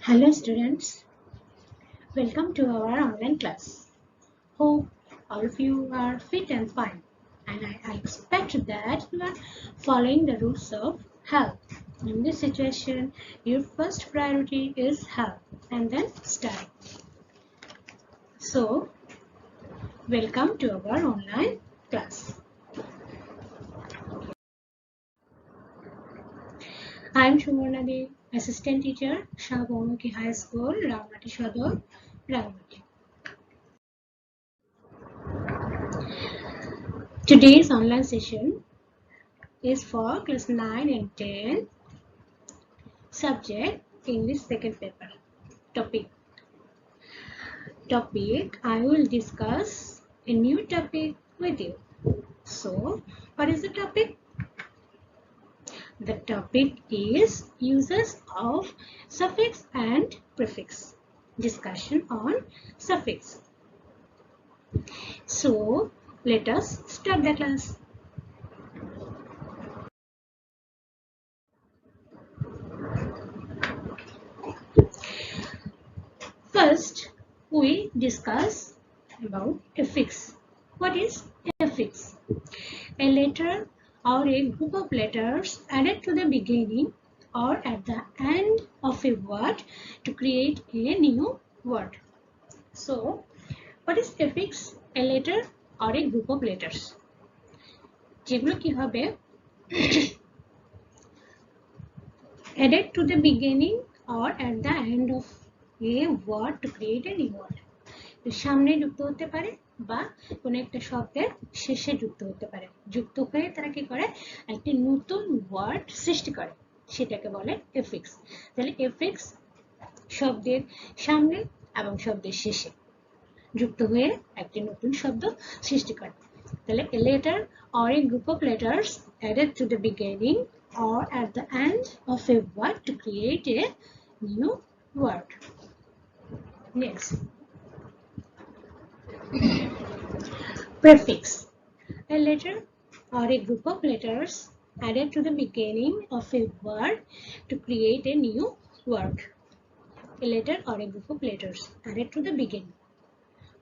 Hello students, welcome to our online class. Hope all of you are fit and fine, and I expect that you are following the rules of health. In this situation, your first priority is health and then study. So, welcome to our online class. I am Shumarna Dev, Assistant Teacher, Shah Bhaunuki High School, Ramnati Shodor, Ramnati. Today's online session is for class 9 and 10. Subject English second paper. Topic I will discuss a new topic with you. So, what is the topic? The topic is uses of suffix and prefix. Discussion on suffix. So, let us start the class. First, we discuss about affix. What is affix? A letter or a group of letters added to the beginning or at the end of a word to create a new word. So, what is affix? A letter or a group of letters. যেগুলো কি হবে added to the beginning or at the end of a word to create a new word. সামনে যুক্ত হতে পারে বা কোন একটা শব্দের শেষে যুক্ত হতে পারে, যুক্ত হয়ে তারা কি করে একটি নতুন ওয়ার্ড সৃষ্টি করে, সেটাকে বলে এফিক্স। তাহলে এফিক্স শব্দের সামনে এবং শব্দের শেষে যুক্ত হয়ে একটি নতুন শব্দ সৃষ্টি করে। তাহলে a letter or a group of letters added to the beginning or at the end of a word to create a new word. Next, prefix. A letter or a group of letters added to the beginning of a word to create a new word. A letter or a group of letters added to the beginning.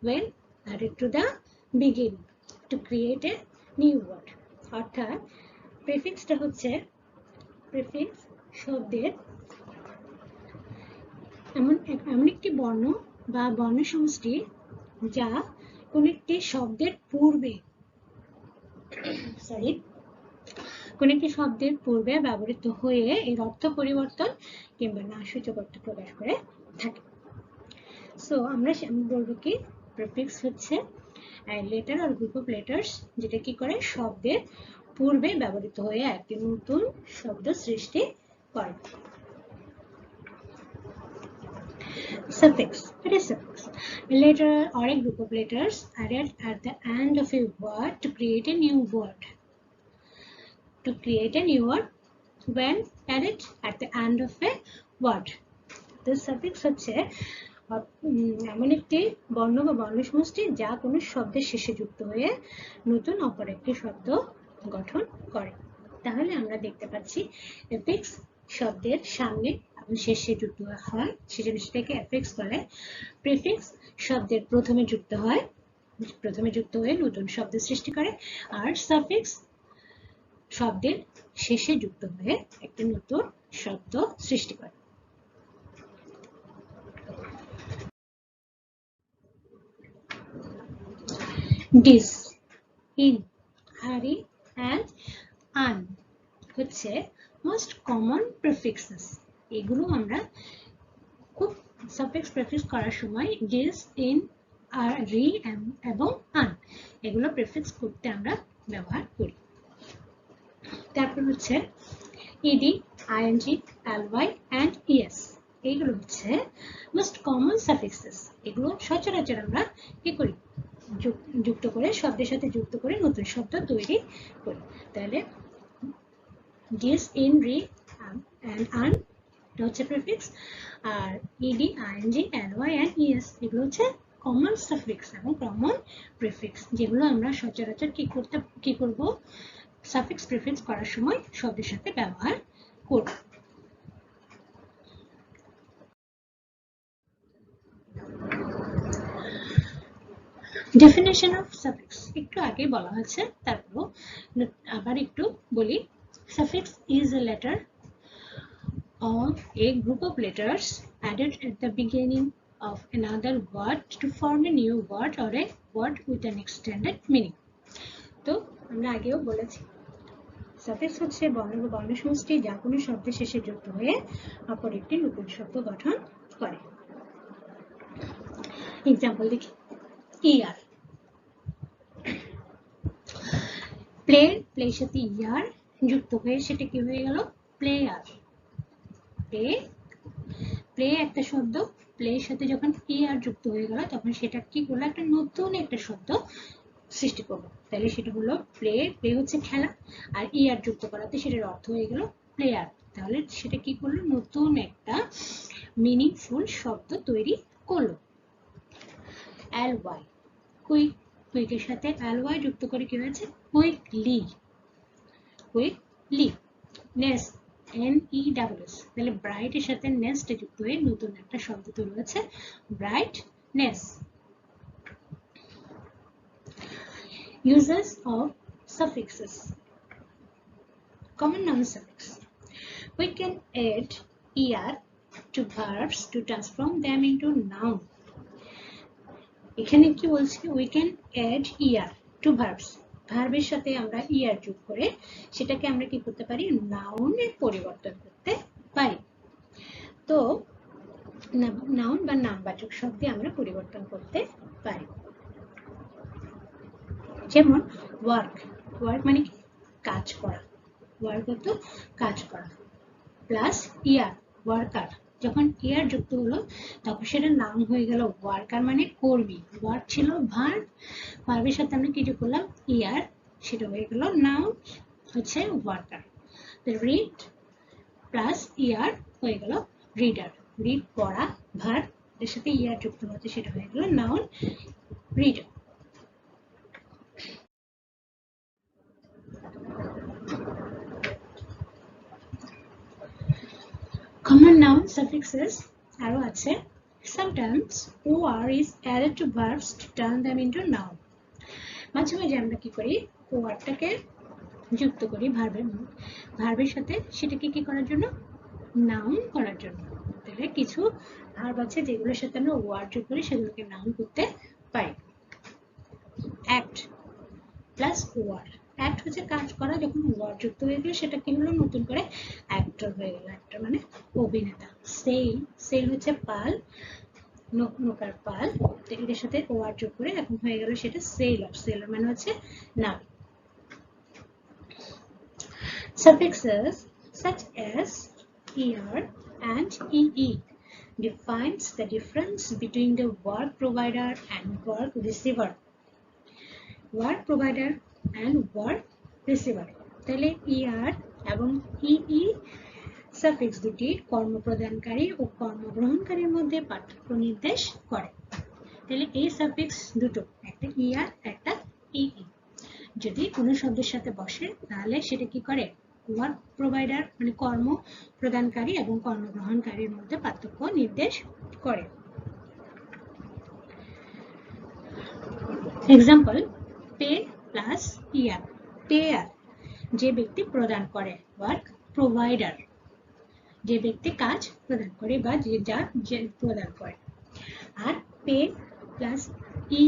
When added to the beginning to create a new word. অর্থাৎ প্রেফিক্সটা হচ্ছে prefix শব্দের এমন একটি বর্ণ বা বর্ণ সমষ্টি যা কোন একটি শব্দের পূর্বে ব্যবহৃত হয়ে এর অর্থ পরিবর্তন কিংবা নাশসূচক অর্থ প্রকাশ করে থাকে। সো আমরা বলবো কি প্রেফিক্স হচ্ছে লেটার আর গ্রুপ অফ লেটার্স যেটা কি করে শব্দের পূর্বে ব্যবহৃত হয়ে একটি নতুন শব্দ সৃষ্টি করে। Suffix. What is suffix? A letter or a group of letters added at the end of a word to create a new word. To create a new word when added at the end of a word. The suffix হচ্ছে এমন একটি বর্ণ বা বর্ণ সমষ্টি যা কোনো শব্দের শেষে যুক্ত হয়ে নতুন অপর একটি শব্দ গঠন করে। তাহলে আমরা দেখতে পাচ্ছি এফিক্স শব্দের সামনে এবং শেষে যুক্ত হয়, সেটাকে এফিক্স বলে। প্রিফিক্স শব্দের প্রথমে যুক্ত হয়ে নতুন শব্দ সৃষ্টি করে, আর সাফিক্স শব্দের শেষে যুক্ত হয়ে একটি নতুন শব্দ সৃষ্টি করে। Dis, in, hari and an হচ্ছে মোস্ট কমন প্রিফিক্সেস। এগুলো আমরা খুব সাফিক্স প্রিফিক্স করার সময় ডিস, ইন, আর, রি এবং আন এগুলো প্রিফিক্স করতে আমরা ব্যবহার করি। তারপর হচ্ছে ED, ING, LY and ES, এগুলো হচ্ছে মোস্ট কমন সাফিক্সেস। এগুলো সচরাচর আমরা কি করি যুক্ত করে শব্দের সাথে যুক্ত করে নতুন শব্দ তৈরি করি। তাহলে dis, in, re and an হচ্ছে প্রিফিক্স, আর ED, ING, LY and ES এগুলো হচ্ছে কমন সাফিক্স এবং কমন প্রিফিক্স, যেগুলো আমরা সচরাচর কি করব সাফিক্স প্রিফিক্স করার সময় শব্দের সাথে ব্যবহার করব। ডেফিনেশন অফ সাফিক্স একটু আগে বলা হয়েছে, তারপর আবার একটু বলি। Suffix is a letter of a group of letters added at the beginning of another word to form a new word or a word with an extended meaning. তো আমরা আগেও বলেছি সাফিক্স হচ্ছে বর্ণ সমষ্টি যা কোনো শব্দের শেষে যুক্ত হয়ে অপর একটি নতুন শব্দ গঠন করে। এক্সাম্পল দেখি, ইয়ার, প্লের সাথে ইয়ার যুক্ত হয়ে সেটা কি হয়ে গেল প্লেয়ার। প্লে একটা শব্দ, প্লের সাথে যখন ইয়ার যুক্ত হয়ে গেল তখন সেটা কি করলো একটা নতুন একটা শব্দ সৃষ্টি করলো। তাহলে সেটা হলো প্লে হচ্ছে খেলা, আর ইয়ার যুক্ত করাতে সেটার অর্থ হয়ে গেল প্লেয়ার। তাহলে সেটা কি করলো নতুন একটা মিনিংফুল শব্দ তৈরি করলো। ly, কুইক, কুইকের সাথে ly যুক্ত করে কি হয়েছে কুইকলি। নেস্ট, NESS, তাহলে ব্রাইট এর সাথে নেস্ট যুক্ত হয়ে নতুন একটা শব্দ তৈরি হয়েছে brightness. Uses of suffixes. Common noun suffix. We can add er to verbs to transform them into noun. এখানে কি বলছি we can add er to verbs. ভার্বের সাথে আমরা er যোগ করে সেটাকে আমরা কি করতে পারি নাউনে পরিবর্তন করতে পারি। তো নাউন বা নামবাচক শব্দে আমরা পরিবর্তন করতে পারি। যেমন ওয়ার্ক, ওয়ার্ক মানে কি কাজ করা, ওয়ার্ক অর্থ কাজ করা, প্লাস ইয়ার ওয়ার্কার, যখন ইয়ার যুক্ত হলো তখন সেটা নাউন হয়ে গেল ওয়ার্কার মানে কর্মী। ওয়ার্ক ছিল ভার্ব, ভার্বের সাথে আমরা কি যোগ করলাম ইয়ার, সেটা হয়ে গেল নাউন হচ্ছে ওয়ার্কার। রিড প্লাস ইয়ার হয়ে গেল রিডার, রিড পড়া ভার্ব, এর সাথে ইয়ার যুক্ত হচ্ছে সেটা হয়ে গেল noun reader. Common noun suffixes আরো আছে। Sometimes or is added to verbs to turn them into noun. মাঝে মাঝে আমরা কি করি ওয়ার্ডটাকে যুক্ত করি ভার্বের সাথে, সেটাকে কি করার জন্য নাউন করার জন্য। তাহলে কিছু ভার্ব আছে যেগুলোর সাথে আমরা ওয়ার্ড যোগ করি সেগুলোকে নাউন করতে পারি। অ্যাক্ট প্লাস ওয়ার্ড, অ্যাক্ট হচ্ছে কাজ করা, যখন ওয়ার্ড যুক্ত হয়ে গেল সেটা কি হলো নতুন করে অ্যাক্টর হয়ে গেল, অ্যাক্টর মানে অভিনেতা। সেল, সেল হচ্ছে পাল, নৌকার পাল, এদের সাথে ওয়ার্ড যোগ করে এখন হয়ে গেল সেটা সেলর, সেলর মানে হচ্ছে নাম। Suffixes such as er and ee defines the difference between the work provider and work receiver. Work provider and work receiver. তাহলে er এবং ee সাফিক্স দুটি কর্মপ্রদানকারী ও কর্মগ্রহণকারীর মধ্যে পার্থক্য নির্দেশ করে। তাহলে এই সাফিক্স দুটো, একটা er একটা ee, যদি কোনো শব্দের সাথে বসে তাহলে সেটা কি করে ওয়ার্ক প্রোভাইডার মানে কর্ম প্রদানকারী এবং কর্মগ্রহণকারীর মধ্যে পার্থক্য নির্দেশ করে। এক্সাম্পল, পে প্লাস ইয়ার, পেয়ার যে ব্যক্তি প্রদান করে, ওয়ার্ক প্রোভাইডার যে ব্যক্তি কাজ প্রদান করে বা যে প্রদান করে। আর পে প্লাস ই,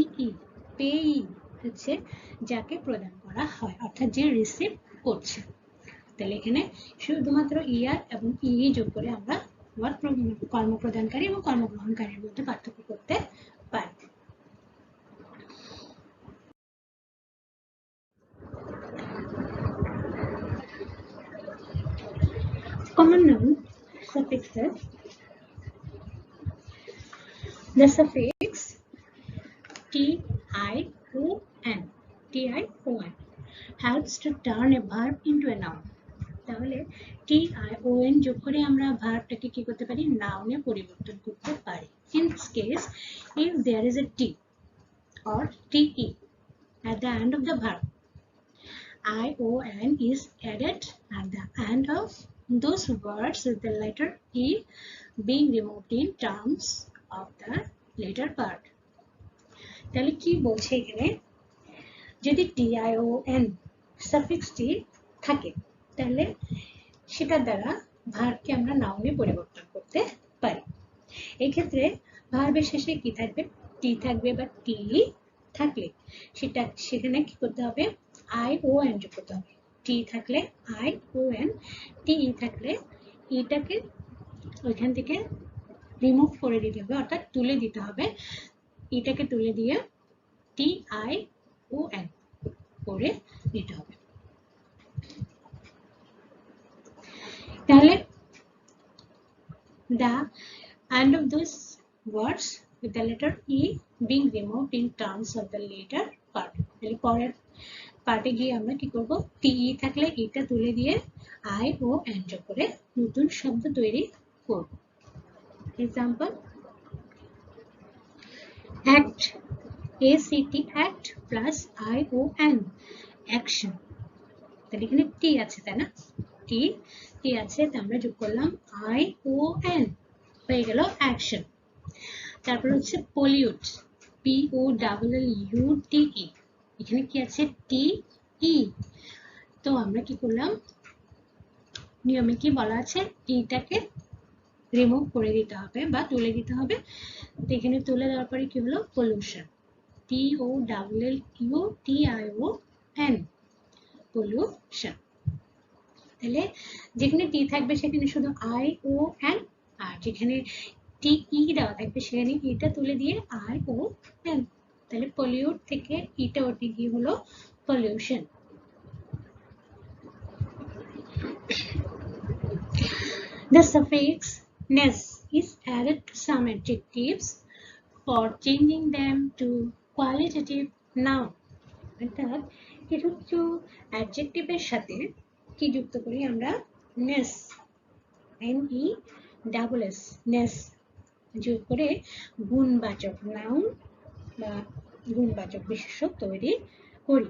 পেই হচ্ছে যাকে প্রদান করা হয় অর্থাৎ যে রিসিভ করছে। তাহলে এখানে শুধুমাত্র ইয়ার এবং ই যোগ করে আমরা কর্মপ্রদানকারী এবং কর্মগ্রহণকারীর মধ্যে পার্থক্য করতে পারি। Common noun suffixes. The suffix tion helps to turn a verb into a noun. তাহলে tion যোগ করে আমরা ভার্বটাকে কি করতে পারি নাউনে পরিবর্তন করতে পারি। In this case, if there is a t or te at the end of the verb, ion is added at the end of those words with the letter e being removed in terms of the later part. তাহলে কি বলছে এখানে, যদি TION সাফিক্সটি থাকে তাহলে সেটার দ্বারা ভার্বকে আমরা নাউনে পরিবর্তন করতে পারি। এই ক্ষেত্রে ভার্বের শেষে কি থাকবে, টি থাকবে বা টি থাকলে সেখানে কি করতে হবে, আই ও এন যোগ করতে হবে। টি থাকলে আই ও এন, টি থাকলে ইটাকে ওইখান থেকে রিমুভ করে দিতে হবে, অর্থাৎ তুলে দিতে হবে। ইটাকে তুলে দিয়ে টি আই ও এন করে দিতে হবে। তাহলে the end of those words with the letter E being removed in terms of the later part. তাহলে পরের পার্টে গিয়ে আমরা কি করব, টি থাকলে এটা তুলে দিয়ে আই ও এন যোগ করে নতুন শব্দ তৈরি করব। Example, act, ACT, act plus I O N, action. তাহলে এখানে টি আছে তাই না, টি আছে, আমরা যোগ করলাম আই ও এন, হয়ে গেল অ্যাকশন। তারপর হচ্ছে পলিউট, POLLUTE, এখানে কি আছে টি ই, তো আমরা কি করলাম, নিয়মে কি বলা আছে, ইটাকে রিমুভ করে দিতে হবে বা তুলে দিতে হবে। তো এখানে তুলে দেওয়ার পরে কি হলো, পলিউশন, POLLUTION, পলিউশন। তাহলে যেখানে টি থাকবে সেখানে শুধু আই ও এন, আর যেখানে টি ই দেওয়া থাকবে সেখানে ইটা তুলে দিয়ে আই ও এন। তাহলে পলিউট থেকে ইটা ওটি গিয়ে হলো pollution. The suffix -ness is added to some adjectives for changing them to qualitative noun. অর্থাৎ কিছু অ্যাডজেক্টিভের সাথে কি যুক্ত করি আমরা, নেস, NESS, নেস যোগ করে গুণবাচক নাউন বা গুণবাচক বিশেষ্য তৈরি করি।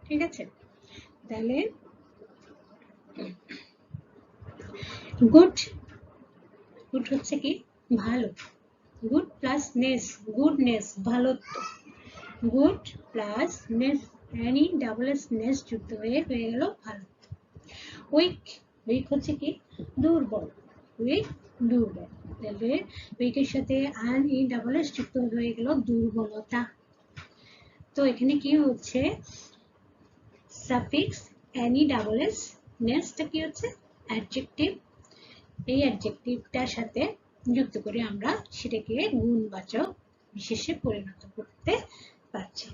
ঠিক আছে, তাহলে গুড, গুড হচ্ছে কি ভালো, গুড প্লাস নেস, গুডনেস, ভালোত্ব, গুড প্লাস নেস, NESS যুক্ত হয়ে গেল ভালোত্ব। উইক, উইক হচ্ছে কি দুর্বল, উইক দুর্বল, তাহলে উইকের সাথে NESS যুক্ত হয়ে গেল দুর্বলতা। তো এখানে কি হচ্ছে, সাফিক্স NESS, নেসটা কি হচ্ছে অ্যাডজেক্টিভ, এই অ্যাডজেক্টিভটার সাথে যুক্ত করে আমরা সেটাকে গুণবাচক বিশেষে পরিণত করতে পারছি।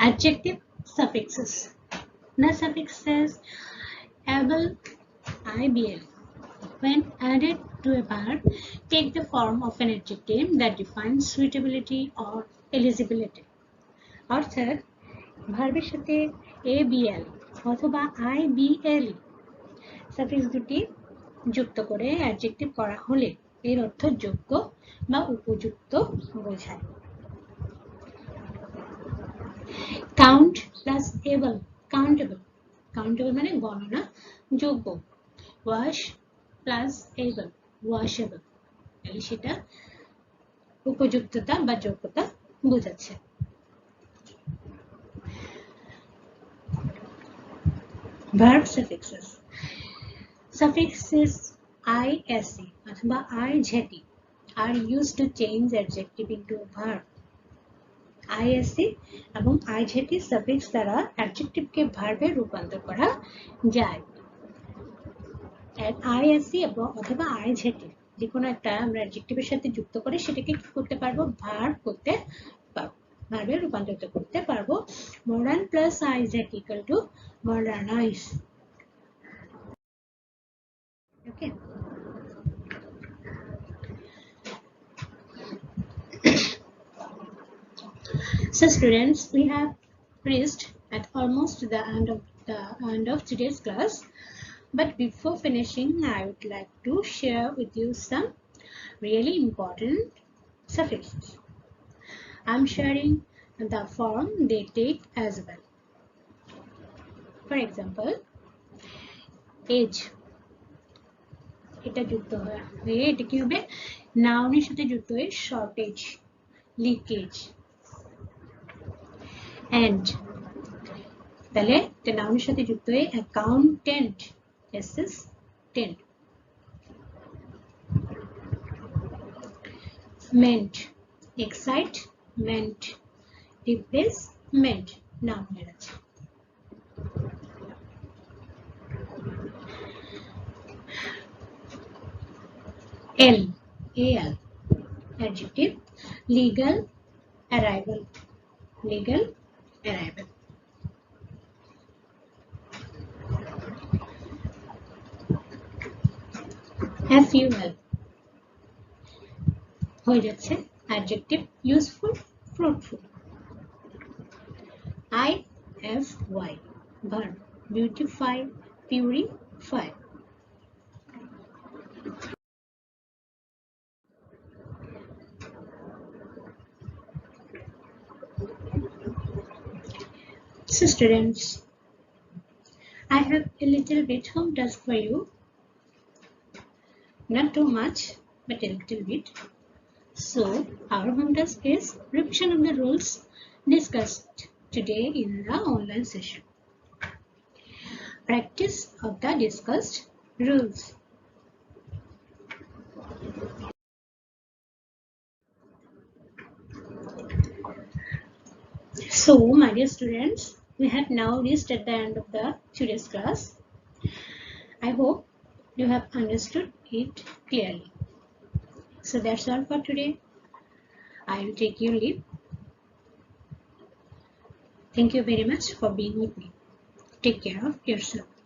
Adjective suffixes. The suffixes able, IBL, when added to a verb, take the form of an adjective that defines suitability or eligibility. অর্থাৎ ভার্বের সাথে ABL অথবা IBL সাফিক্স দুটি যুক্ত করে অ্যাডজেক্টিভ করা হলে এর অর্থ যোগ্য বা উপযুক্ত বোঝায়। Count plus able, countable, countable মানে গণনা যোগ্য। ওয়াশ প্লাস এবল, ওয়াশেবল, তাহলে সেটা উপযুক্ততা বা যোগ্যতা বোঝাচ্ছে। Verb suffixes. Suffixes ISE অথবা IZT are used to change adjective into a verb. ISE এবং IZT suffix দ্বারা adjectiveকে verb এ রূপান্তর করা যায়। ISE অথবা IZT যে কোনো একটা আমরা adjective এর সাথে যুক্ত করে সেটাকে কি করতে পারবো, verb করতে পারবো, verb এ রূপান্তরিত করতে পারবো। Modern plus IZ equal to modernize. Okay. So students, we have reached at almost the end of today's class. But before finishing, I would like to share with you some really important suffixes. I'm sharing the form they take as well. For example, age, এটা যুক্ত হয়ে এটা কি হবে, নাউনের সাথে যুক্ত হয়ে শর্টেজ, লিকেজ, এন্ড তাহলে এটা নাউনের সাথে যুক্ত হয়ে accountant, assistant, meant, excitement, replacement নাউনের আছে। L, AL, adjective, legal arrival, legal arrival. FUL হয়ে যাচ্ছে adjective, useful, fruitful. IFY, verb, beautify, purify. So students, I have a little bit home task for you. Not too much, but a little bit. So our home task is revision of the rules discussed today in the online session. Practice of the discussed rules. So, my dear students, we have now reached at the end of the today's class. I hope you have understood it clearly. So that's all for today. I will take your leave. Thank you very much for being with me. Take care of yourself.